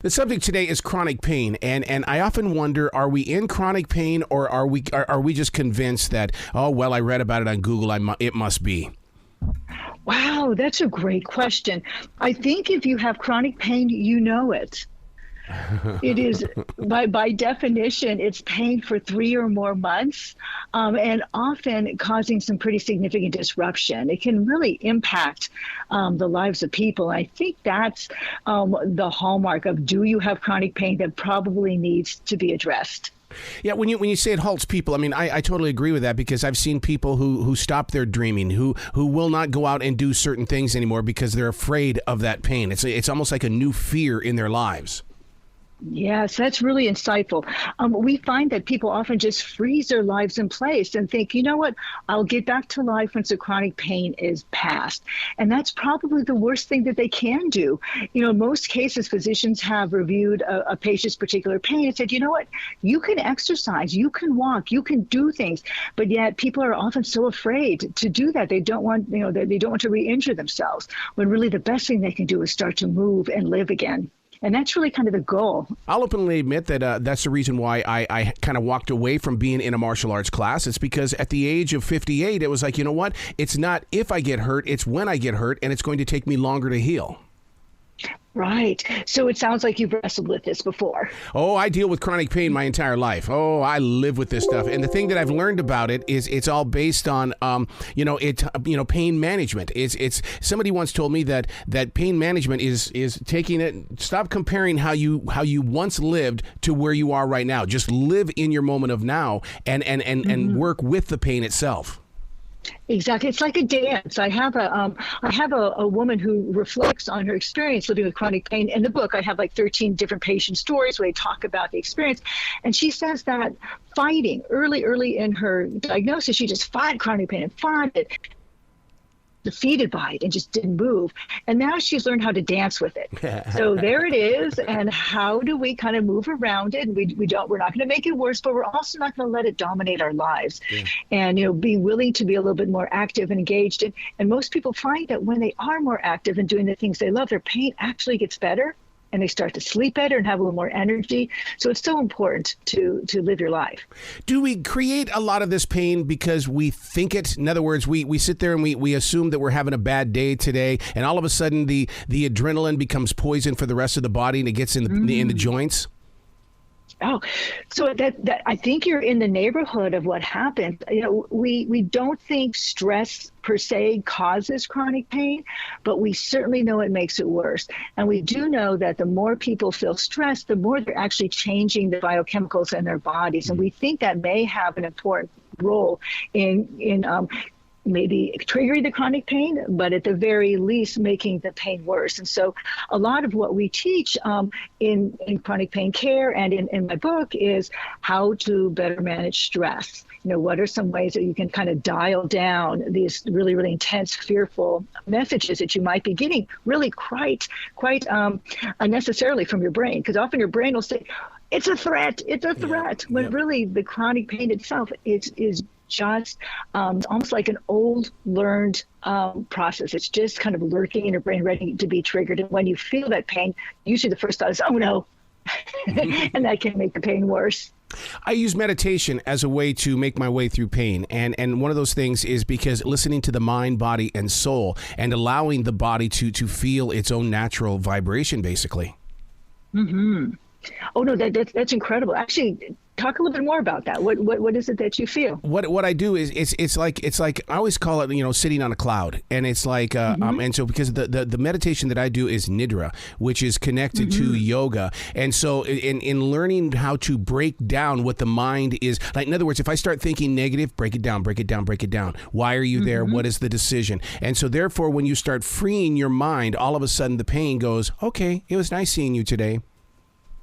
The subject today is chronic pain, and I often wonder, are we in chronic pain, or are we just convinced that, oh, well, I read about it on Google, it must be? Wow, that's a great question. I think if you have chronic pain, you know it. It is, by definition, it's pain for 3 or more months, and often causing some pretty significant disruption. It can really impact the lives of people. I think that's the hallmark of, do you have chronic pain that probably needs to be addressed? Yeah, when you say it halts people, I mean, I totally agree with that, because I've seen people who stop their dreaming, who will not go out and do certain things anymore because they're afraid of that pain. It's almost like a new fear in their lives. Yes, that's really insightful. We find that people often just freeze their lives in place and think, you know what, I'll get back to life once the chronic pain is past. And that's probably the worst thing that they can do. You know, in most cases, physicians have reviewed a patient's particular pain and said, you know what, you can exercise, you can walk, you can do things. But yet people are often so afraid to do that. They don't want, they don't want to re-injure themselves, when really the best thing they can do is start to move and live again. And that's really kind of the goal. I'll openly admit that that's the reason why I kind of walked away from being in a martial arts class. It's because at the age of 58, it was like, you know what? It's not if I get hurt, it's when I get hurt, and it's going to take me longer to heal. Right. So it sounds like you've wrestled with this before. Oh, I deal with chronic pain my entire life. Oh, I live with this stuff. And the thing that I've learned about it is it's all based on, pain management. It's somebody once told me that pain management is taking it. Stop comparing how you once lived to where you are right now. Just live in your moment of now and work with the pain itself. Exactly. It's like a dance. I have a woman who reflects on her experience living with chronic pain. In the book, I have like 13 different patient stories where they talk about the experience. And she says that fighting early in her diagnosis, she just fought chronic pain and fought it, defeated by it, and just didn't move. And now she's learned how to dance with it. So there it is. And how do we kind of move around it? And we're not going to make it worse, but we're also not going to let it dominate our lives. Yeah. And, be willing to be a little bit more active and engaged. And most people find that when they are more active and doing the things they love, their pain actually gets better, and they start to sleep better and have a little more energy. So it's so important to live your life. Do we create a lot of this pain because we think it? In other words, we sit there and we assume that we're having a bad day today, and all of a sudden the adrenaline becomes poison for the rest of the body, and it gets in the joints? Oh, so that I think you're in the neighborhood of what happens. We don't think stress per se causes chronic pain, but we certainly know it makes it worse. And we do know that the more people feel stressed, the more they're actually changing the biochemicals in their bodies. And we think that may have an important role in maybe triggering the chronic pain, but at the very least making the pain worse. And so a lot of what we teach in chronic pain care and in my book is how to better manage stress. What are some ways that you can kind of dial down these really, really intense, fearful messages that you might be getting really quite unnecessarily from your brain? Because often your brain will say, it's a threat, when really the chronic pain itself is just almost like an old learned process. It's just kind of lurking in your brain, ready to be triggered. And when you feel that pain, usually the first thought is, oh no, and that can make the pain worse. I use meditation as a way to make my way through pain. And one of those things is because listening to the mind, body, and soul, and allowing the body to feel its own natural vibration, basically. Mm-hmm. Oh, no, that's incredible. Actually, talk a little bit more about that. What is it that you feel? What I do is it's like I always call it sitting on a cloud, and it's like and so because the meditation that I do is nidra, which is connected to yoga, and so in learning how to break down what the mind is like. In other words, if I start thinking negative, break it down. Why are you there? What is the decision? And so therefore, when you start freeing your mind, all of a sudden the pain goes, okay, it was nice seeing you today.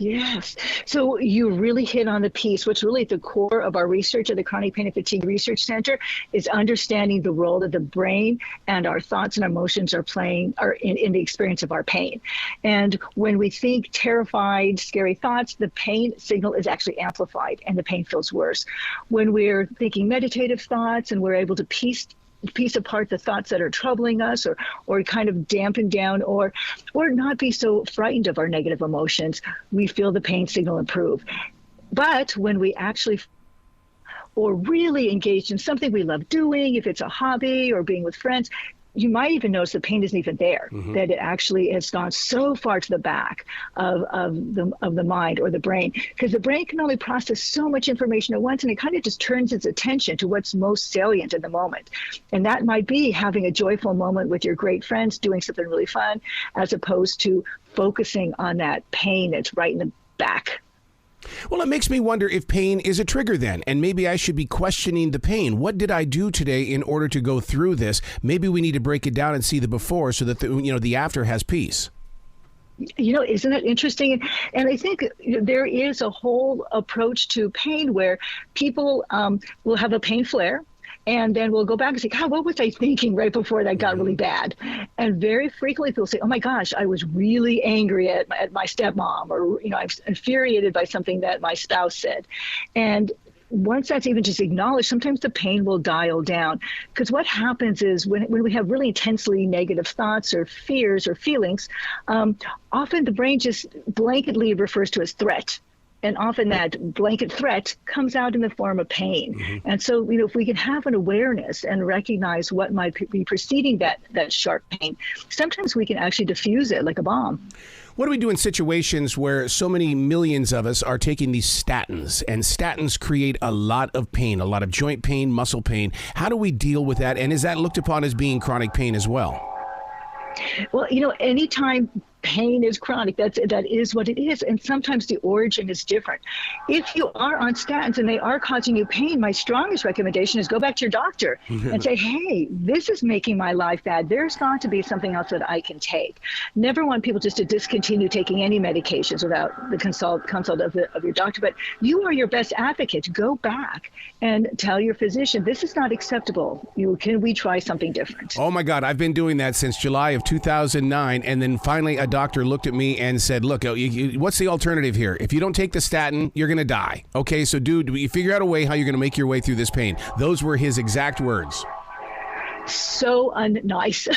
Yes. So you really hit on the piece, which really at the core of our research at the Chronic Pain and Fatigue Research Center is understanding the role that the brain and our thoughts and emotions are playing in the experience of our pain. And when we think terrified, scary thoughts, the pain signal is actually amplified and the pain feels worse. When we're thinking meditative thoughts and we're able to piece piece apart the thoughts that are troubling us, or kind of dampen down, or not be so frightened of our negative emotions, we feel the pain signal improve. But when we actually or really engaged in something we love doing, if it's a hobby or being with friends, you might even notice the pain isn't even there, that it actually has gone so far to the back of the mind or the brain, because the brain can only process so much information at once, and it kind of just turns its attention to what's most salient in the moment. And that might be having a joyful moment with your great friends, doing something really fun, as opposed to focusing on that pain that's right in the back. Well, it makes me wonder if pain is a trigger then, and maybe I should be questioning the pain. What did I do today in order to go through this? Maybe we need to break it down and see the before so that the after has peace. Isn't that interesting? And I think there is a whole approach to pain where people will have a pain flare, and then we'll go back and say, God, what was I thinking right before that got really bad? And very frequently people say, oh my gosh, I was really angry at my stepmom, or, I was infuriated by something that my spouse said. And once that's even just acknowledged, sometimes the pain will dial down. Because what happens is when we have really intensely negative thoughts or fears or feelings, often the brain just blanketly refers to as threat. And often that blanket threat comes out in the form of pain. And so, if we can have an awareness and recognize what might be preceding that sharp pain, sometimes we can actually diffuse it like a bomb. What do we do in situations where so many millions of us are taking these statins, and statins create a lot of pain, a lot of joint pain, muscle pain? How do we deal with that? And is that looked upon as being chronic pain as well? Well, anytime pain is chronic, that is what it is. And sometimes the origin is different. If you are on statins and they are causing you pain, my strongest recommendation is go back to your doctor and say, hey, this is making my life bad. There's got to be something else that I can take. Never want people just to discontinue taking any medications without the consult of your doctor. But you are your best advocate. Go back and tell your physician, this is not acceptable. Can we try something different? Oh my God, I've been doing that since July of 2009. And then finally a doctor looked at me and said, look, what's the alternative here? If you don't take the statin, you're going to die. Okay, so dude, you figure out a way how you're going to make your way through this pain. Those were his exact words. So unnice.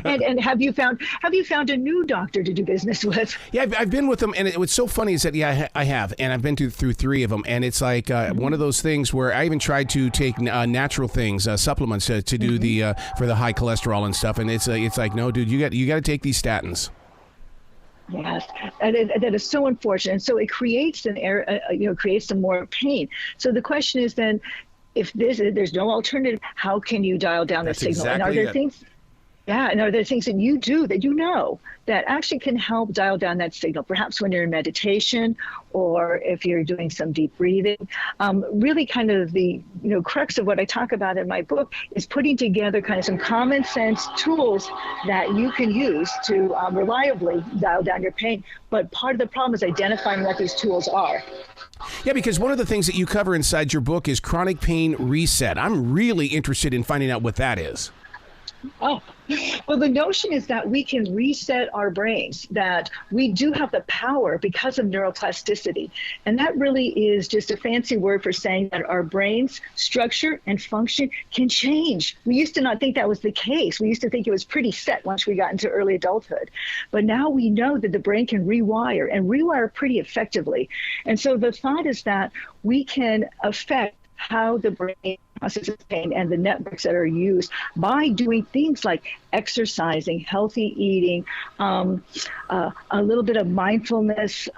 and have you found a new doctor to do business with? Yeah, I've been with them, and what's so funny is that I have, and I've been through 3 of them, and it's like one of those things where I even tried to take natural things, supplements to do the for the high cholesterol and stuff, and it's like, no, dude, you got to take these statins. Yes, and that is so unfortunate. And so it creates creates some more pain. So the question is then, if there's no alternative, how can you dial down the signal? Exactly. And are there things? Yeah, and are there things that you do that that actually can help dial down that signal? Perhaps when you're in meditation, or if you're doing some deep breathing. Really, kind of the crux of what I talk about in my book is putting together kind of some common sense tools that you can use to reliably dial down your pain. But part of the problem is identifying what these tools are. Yeah, because one of the things that you cover inside your book is chronic pain reset. I'm really interested in finding out what that is. Oh, well, the notion is that we can reset our brains, that we do have the power because of neuroplasticity. And that really is just a fancy word for saying that our brain's structure and function can change. We used to not think that was the case. We used to think it was pretty set once we got into early adulthood. But now we know that the brain can rewire pretty effectively. And so the thought is that we can affect how the brain processes pain and the networks that are used by doing things like exercising, healthy eating, a little bit of mindfulness,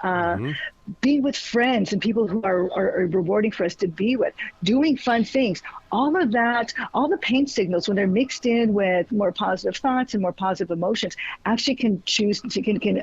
being with friends and people who are rewarding for us to be with, doing fun things. All of that, all the pain signals, when they're mixed in with more positive thoughts and more positive emotions, actually can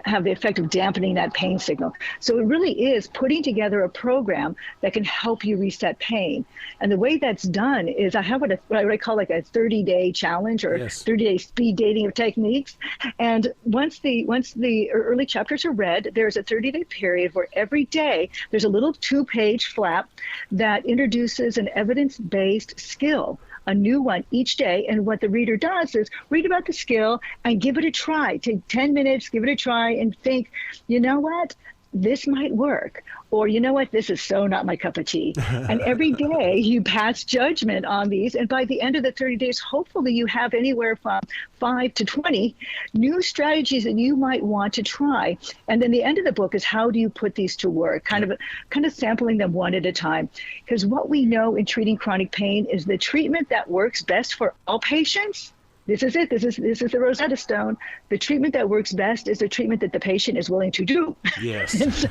have the effect of dampening that pain signal. So it really is putting together a program that can help you reset pain. And the way that's done is I have what I call like a 30-day challenge, or 30-day speed dating of techniques. And once the early chapters are read, there's a 30-day period where every day there's a little 2-page flap that introduces an evidence-based skill, a new one each day. And what the reader does is read about the skill and give it a try. Take 10 minutes, give it a try, and think, you know what? this might work, or you know what, this is so not my cup of tea. And every day you pass judgment on these, and by the end of the 30 days, hopefully you have anywhere from 5 to 20 new strategies that you might want to try. And then the end of the book is how do you put these to work, kind of sampling them one at a time. Because what we know in treating chronic pain is the treatment that works best for all patients. This is it. This is the Rosetta Stone. The treatment that works best is the treatment that the patient is willing to do. Yes. And so,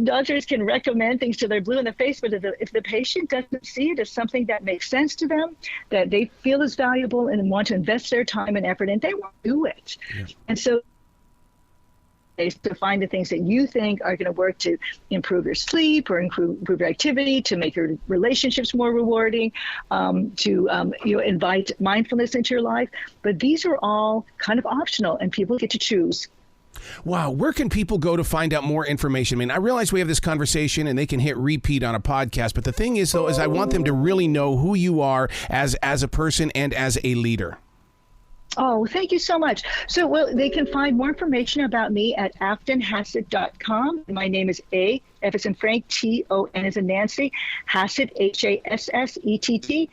doctors can recommend things till they're blue in the face, but if the patient doesn't see it as something that makes sense to them, that they feel is valuable and want to invest their time and effort in, they won't do it. Yeah. And so, to find the things that you think are going to work to improve your sleep or improve your activity, to make your relationships more rewarding, to invite mindfulness into your life. But these are all kind of optional, and people get to choose. Wow. Where can people go to find out more information? I mean, I realize we have this conversation and they can hit repeat on a podcast. But the thing is, though, is I want them to really know who you are as a person and as a leader. Oh, thank you so much. So, well, they can find more information about me at aftonhassett.com. My name is A, F as in Frank, T-O-N as in Nancy, Hassett, Hassett.com.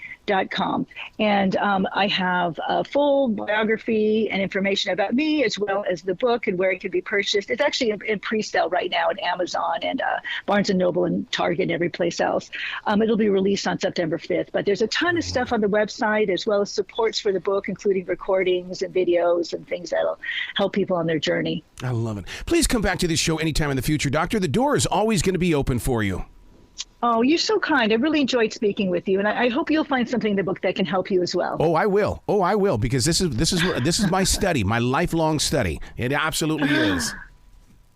And I have a full biography and information about me, as well as the book and where it can be purchased. It's actually in pre-sale right now at Amazon and Barnes & Noble and Target and every place else. It'll be released on September 5th. But there's a ton of stuff on the website, as well as supports for the book, including recordings and videos and things that'll help people on their journey. I love it. Please come back to this show anytime in the future, Doctor. The door is always going to be open for you. Oh, you're so kind. I really enjoyed speaking with you, and I hope you'll find something in the book that can help you as well. Oh, I will. Because this is my study, my lifelong study. It absolutely is.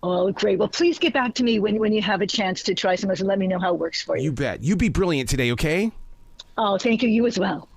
Oh, great. Well, please get back to me when you have a chance to try some of this and let me know how it works for you. You bet. You be brilliant today, okay? Oh, thank you. You as well.